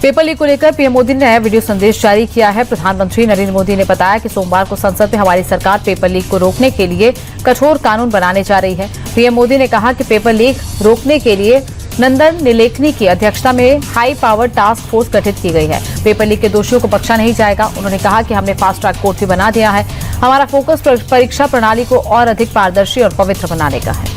Paper leak को लेकर PM Modi ने नया वीडियो संदेश जारी किया है। प्रधानमंत्री नरेंद्र मोदी ने बताया कि सोमवार को संसद में हमारी सरकार पेपर लीक को रोकने के लिए कठोर कानून बनाने जा रही है। पीएम मोदी ने कहा कि पेपर लीक रोकने के लिए नंदन नीलेकनी की अध्यक्षता में हाई पावर टास्क फोर्स गठित की गई है। पेपर लीक के दोषियों को बख्शा नहीं जाएगा। उन्होंने कहा कि हमने फास्ट ट्रैक कोर्ट भी बना दिया है। हमारा फोकस परीक्षा प्रणाली को और अधिक पारदर्शी और पवित्र बनाने का है।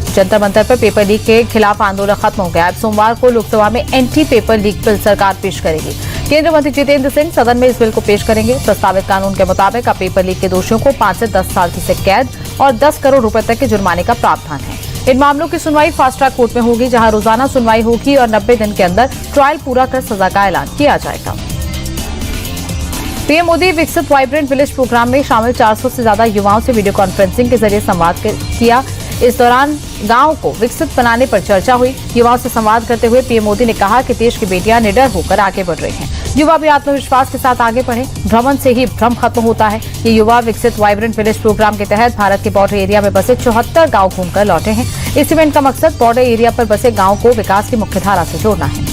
जंतर मंतर पर पेपर लीक के खिलाफ आंदोलन खत्म हो गया। अब सोमवार को लोकसभा में एंटी पेपर लीक बिल सरकार पेश करेगी। केंद्रीय मंत्री जितेंद्र सिंह सदन में इस बिल को पेश करेंगे। प्रस्तावित कानून के मुताबिक अब पेपर लीक के दोषियों को 5 से 10 साल की कैद और 10 करोड़ रुपए तक के जुर्माने का प्रावधान है। इन मामलों की सुनवाई फास्ट ट्रैक कोर्ट में होगी, जहां रोजाना सुनवाई होगी और 90 दिन के अंदर ट्रायल पूरा कर सजा का ऐलान किया जाएगा। पीएम मोदी विकसित वाइब्रेंट विलेज प्रोग्राम में शामिल 400 से ज्यादा युवाओं से वीडियो कॉन्फ्रेंसिंग के जरिए संवाद किया। इस दौरान गांव को विकसित बनाने पर चर्चा हुई। युवाओं से संवाद करते हुए पीएम मोदी ने कहा कि देश की बेटियां निडर होकर आगे बढ़ रही हैं। युवा भी आत्मविश्वास के साथ आगे बढ़े। भ्रमण से ही भ्रम खत्म होता है। ये युवा विकसित वाइब्रेंट विलेज प्रोग्राम के तहत भारत के बॉर्डर एरिया में बसे 74 गांव घूमकर लौटे हैं। इस इवेंट का मकसद बॉर्डर एरिया पर बसे गांव को विकास की मुख्यधारा से जोड़ना है।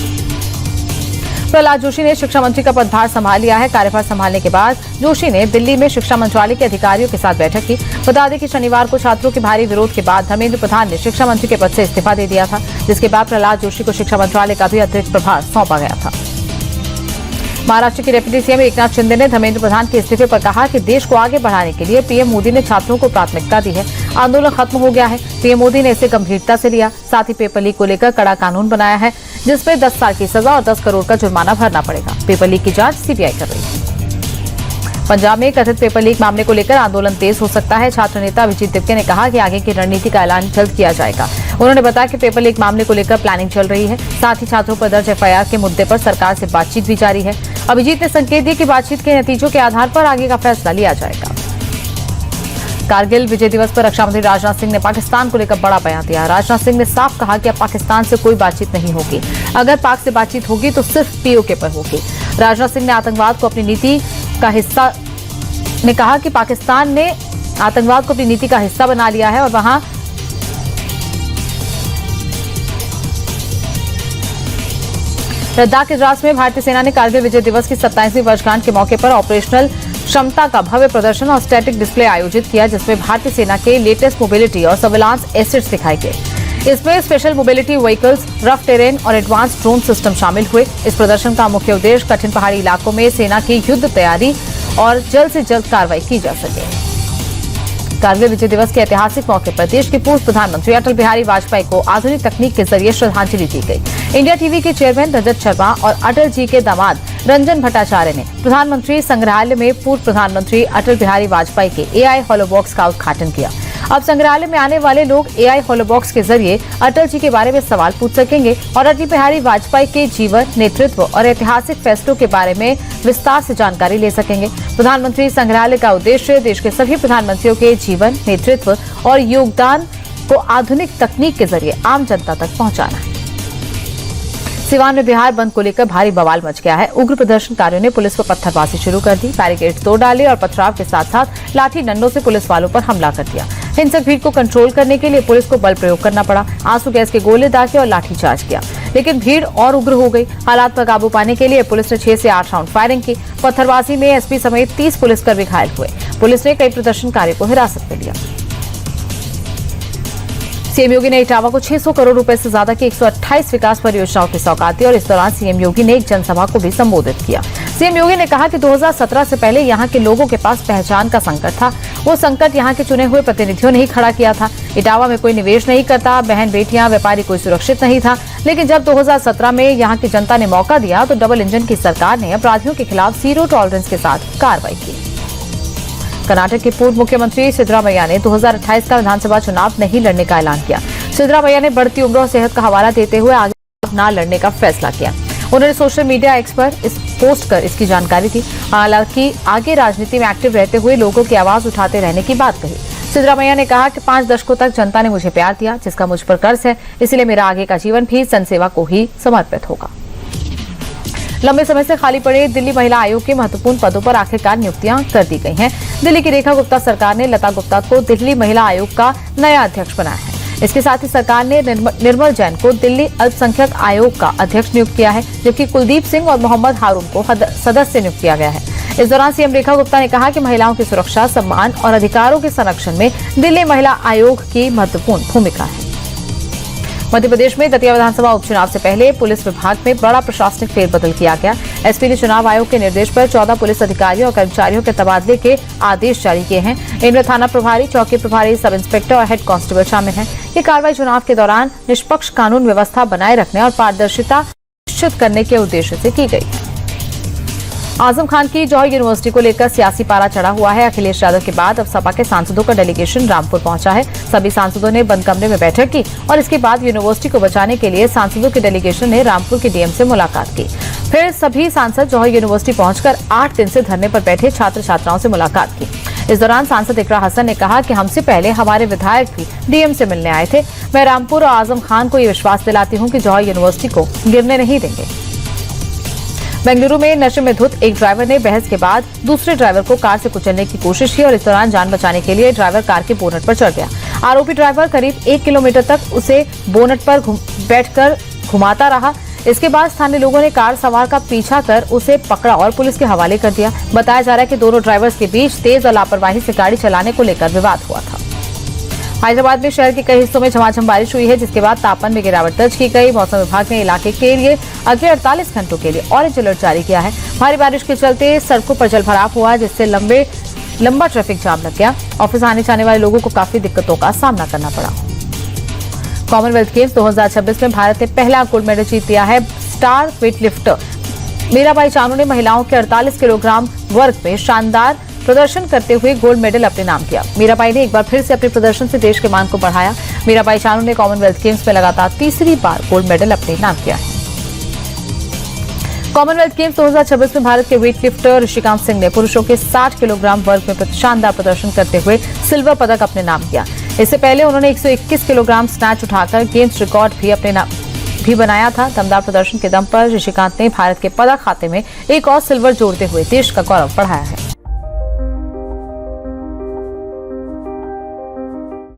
प्रहलाद जोशी ने शिक्षा मंत्री का पदभार संभाल लिया है। कार्यभार संभालने के बाद जोशी ने दिल्ली में शिक्षा मंत्रालय के अधिकारियों के साथ बैठक की। बता दें कि शनिवार को छात्रों के भारी विरोध के बाद धर्मेंद्र प्रधान ने शिक्षा मंत्री के पद से इस्तीफा दे दिया था, जिसके बाद प्रहलाद जोशी को शिक्षा मंत्रालय का भी अतिरिक्त प्रभार सौंपा गया था। महाराष्ट्र के डिप्टी सीएम एकनाथ शिंदे ने धर्मेंद्र प्रधान के इस्तीफे पर कहा कि देश को आगे बढ़ाने के लिए पीएम मोदी ने छात्रों को प्राथमिकता दी है। आंदोलन खत्म हो गया है। पीएम मोदी ने इसे गंभीरता से लिया। साथ ही पेपर लीक को लेकर कड़ा कानून बनाया है, जिसमें 10 साल की सजा और 10 करोड़ का जुर्माना भरना पड़ेगा। पेपर लीक की जांच सीबीआई कर रही है। पंजाब में कथित पेपर लीक मामले को लेकर आंदोलन तेज हो सकता है। छात्र नेता अभिजीत तिपके ने कहा कि आगे की रणनीति का ऐलान जल्द किया जाएगा। उन्होंने बताया कि पेपर लीक मामले को लेकर प्लानिंग चल रही है। साथ ही छात्रों पर दर्ज एफआईआर के मुद्दे पर सरकार से बातचीत भी जारी है। अभिजीत ने संकेत दिया कि बातचीत के नतीजों के आधार पर आगे का फैसला लिया जाएगा। कारगिल विजय दिवस पर रक्षा मंत्री राजनाथ सिंह ने पाकिस्तान को लेकर बड़ा बयान दिया। राजनाथ सिंह ने साफ कहा कि अब पाकिस्तान से कोई बातचीत नहीं होगी। अगर पाक से बातचीत होगी तो सिर्फ पीओके पर होगी। राजनाथ सिंह ने आतंकवाद को अपनी नीति का हिस्सा ने कहा कि पाकिस्तान ने आतंकवाद को अपनी नीति का हिस्सा बना लिया है और वहां लद्दाख के द्रास में भारतीय सेना ने कारगिल विजय दिवस की 27वीं वर्षगांठ के मौके पर ऑपरेशनल क्षमता का भव्य प्रदर्शन और स्टैटिक डिस्प्ले आयोजित किया, जिसमें भारतीय सेना के लेटेस्ट मोबिलिटी और सर्विलांस एसेट्स दिखाए गए। इसमें special mobility vehicles, rough terrain और एडवांस ड्रोन सिस्टम शामिल हुए। इस प्रदर्शन का मुख्य उद्देश्य कठिन पहाड़ी इलाकों में सेना की युद्ध तैयारी और जल्द से जल्द कार्रवाई की जा सके। कारगिल विजय दिवस के ऐतिहासिक मौके पर देश के पूर्व प्रधानमंत्री अटल बिहारी वाजपेयी को आधुनिक तकनीक के जरिए श्रद्धांजलि दी गई। इंडिया टीवी के चेयरमैन रजत शर्मा और अटल जी के दामाद रंजन भट्टाचार्य ने प्रधानमंत्री संग्रहालय में पूर्व प्रधानमंत्री अटल बिहारी वाजपेयी के एआई हॉलोबॉक्स का उद्घाटन किया। अब संग्रहालय में आने वाले लोग एआई हॉलोबॉक्स के जरिए अटल जी के बारे में सवाल पूछ सकेंगे और अटल बिहारी वाजपेयी के जीवन, नेतृत्व और ऐतिहासिक फैसलों के बारे में विस्तार से जानकारी ले सकेंगे। प्रधानमंत्री संग्रहालय का उद्देश्य देश के सभी प्रधानमंत्रियों के जीवन, नेतृत्व और योगदान को आधुनिक तकनीक के जरिए आम जनता तक पहुंचाना है। सिवान में बिहार बंद को लेकर भारी बवाल मच गया है। उग्र प्रदर्शनकारियों ने पुलिस पर पत्थरबाजी शुरू कर दी। बैरिकेड तोड़ डाले और पथराव के साथ साथ लाठी डंडों से पुलिस वालों पर हमला कर दिया। हिंसक भीड़ को कंट्रोल करने के लिए पुलिस को बल प्रयोग करना पड़ा। आंसू गैस के गोले दागे और लाठीचार्ज किया, लेकिन भीड़ और उग्र हो गई। हालात पर काबू पाने के लिए पुलिस ने 6 से 8 राउंड फायरिंग की। पत्थरबाजी में एसपी समेत 30 पुलिसकर्मी घायल हुए। पुलिस ने कई प्रदर्शनकारियों को हिरासत में लिया। सीएम योगी ने इटावा को 600 करोड़ रुपए से ज्यादा की 128 विकास परियोजनाओं की सौगात दी और इस दौरान सीएम योगी ने एक जनसभा को भी संबोधित किया। सीएम योगी ने कहा कि 2017 से पहले यहां के लोगों के पास पहचान का संकट था। वो संकट यहां के चुने हुए प्रतिनिधियों ने ही खड़ा किया था। इटावा में कोई निवेश नहीं करता, बहन बेटियां, व्यापारी कोई सुरक्षित नहीं था। लेकिन जब 2017 में यहां की जनता ने मौका दिया तो डबल इंजन की सरकार ने अपराधियों के खिलाफ जीरो टॉलरेंस के साथ कार्रवाई की। कर्नाटक के पूर्व मुख्यमंत्री सिद्धरामैया ने 2028 का विधानसभा चुनाव नहीं लड़ने का ऐलान किया। सिद्धरामैया ने बढ़ती उम्र और सेहत का हवाला देते हुए आगे न लड़ने का फैसला किया। उन्होंने सोशल मीडिया एक्स पर पोस्ट कर इसकी जानकारी दी। हालांकि आगे राजनीति में एक्टिव रहते हुए लोगों की आवाज उठाते रहने की बात कही। सिद्धरामैया ने कहा कि 5 दशकों तक जनता ने मुझे प्यार दिया, जिसका मुझ पर कर्ज है, इसलिए मेरा आगे का जीवन भी जनसेवा को ही समर्पित होगा। लंबे समय से खाली पड़े दिल्ली महिला आयोग के महत्वपूर्ण पदों पर आखिरकार नियुक्तियां कर दी गई हैं। दिल्ली की रेखा गुप्ता सरकार ने लता गुप्ता को दिल्ली महिला आयोग का नया अध्यक्ष बनाया है। इसके साथ ही सरकार ने निर्मल जैन को दिल्ली अल्पसंख्यक आयोग का अध्यक्ष नियुक्त किया है, जबकि कुलदीप सिंह और मोहम्मद हारून को सदस्य नियुक्त किया गया है। इस दौरान सीएम रेखा गुप्ता ने कहा कि महिलाओं की सुरक्षा, सम्मान और अधिकारों के संरक्षण में दिल्ली महिला आयोग की महत्वपूर्ण भूमिका है। मध्य प्रदेश में दतिया विधानसभा उपचुनाव से पहले पुलिस विभाग में बड़ा प्रशासनिक फेरबदल किया गया। एसपी ने चुनाव आयोग के निर्देश पर 14 पुलिस अधिकारियों और कर्मचारियों के तबादले के आदेश जारी किए हैं। इनमें थाना प्रभारी, चौकी प्रभारी, सब इंस्पेक्टर और हेड कांस्टेबल शामिल हैं। ये कार्रवाई चुनाव के दौरान निष्पक्ष कानून व्यवस्था बनाए रखने और पारदर्शिता निश्चित करने के उद्देश्य से की गई है। आजम खान की जौहर यूनिवर्सिटी को लेकर सियासी पारा चढ़ा हुआ है। अखिलेश यादव के बाद अब सपा के सांसदों का डेलीगेशन रामपुर पहुंचा है। सभी सांसदों ने बंद कमरे में बैठक की और इसके बाद यूनिवर्सिटी को बचाने के लिए सांसदों के डेलीगेशन ने रामपुर के डीएम से मुलाकात की। फिर सभी सांसद जौहर यूनिवर्सिटी पहुंचकर 8 दिन से धरने पर बैठे छात्र छात्राओं से मुलाकात की। इस दौरान सांसद इकरा हसन ने कहा कि हमसे पहले हमारे विधायक भी डीएम से मिलने आए थे। मैं रामपुर और आजम खान को ये विश्वास दिलाती हूँ कि जौहर यूनिवर्सिटी को गिरने नहीं देंगे। बेंगलुरु में नशे में धुत एक ड्राइवर ने बहस के बाद दूसरे ड्राइवर को कार से कुचलने की कोशिश की और इस दौरान जान बचाने के लिए ड्राइवर कार के बोनट पर चढ़ गया। आरोपी ड्राइवर करीब 1 किलोमीटर तक उसे बोनट पर बैठकर घुमाता रहा। इसके बाद स्थानीय लोगों ने कार सवार का पीछा कर उसे पकड़ा और पुलिस के हवाले कर दिया। बताया जा रहा है कि दोनों ड्राइवर्स के बीच तेज और लापरवाही से गाड़ी चलाने को लेकर विवाद हुआ था। हैदराबाद में शहर के कई हिस्सों में झमाझम बारिश हुई है, जिसके बाद तापमान में गिरावट दर्ज की गई। मौसम विभाग ने इलाके के लिए अगले 48 घंटों के लिए ऑरेंज अलर्ट जारी किया है। भारी बारिश के चलते सड़कों पर जलभराव हुआ, जिससे लंबा ट्रैफिक जाम लग गया। ऑफिस आने जाने वाले लोगों को काफी दिक्कतों का सामना करना पड़ा। कॉमनवेल्थ गेम्स 2026 में भारत ने पहला गोल्ड मेडल जीत लिया है। स्टार वेटलिफ्टर मीराबाई चानू ने महिलाओं के 48 किलोग्राम वर्ग में शानदार प्रदर्शन करते हुए गोल्ड मेडल अपने नाम किया। मीराबाई ने एक बार फिर से अपने प्रदर्शन से देश के मान को बढ़ाया। मीराबाई चानू ने कॉमनवेल्थ गेम्स में लगातार तीसरी बार गोल्ड मेडल अपने नाम किया है। कॉमनवेल्थ गेम्स 2026 में भारत के वेटलिफ्टर ऋषिकांत सिंह ने पुरुषों के 60 किलोग्राम वर्ग में शानदार प्रदर्शन करते हुए सिल्वर पदक अपने नाम किया। इससे पहले उन्होंने 121 किलोग्राम स्नैच उठाकर गेम्स रिकॉर्ड भी बनाया था। दमदार प्रदर्शन के दम पर ऋषिकांत ने भारत के पदक खाते में एक और सिल्वर जोड़ते हुए देश का गौरव बढ़ाया है।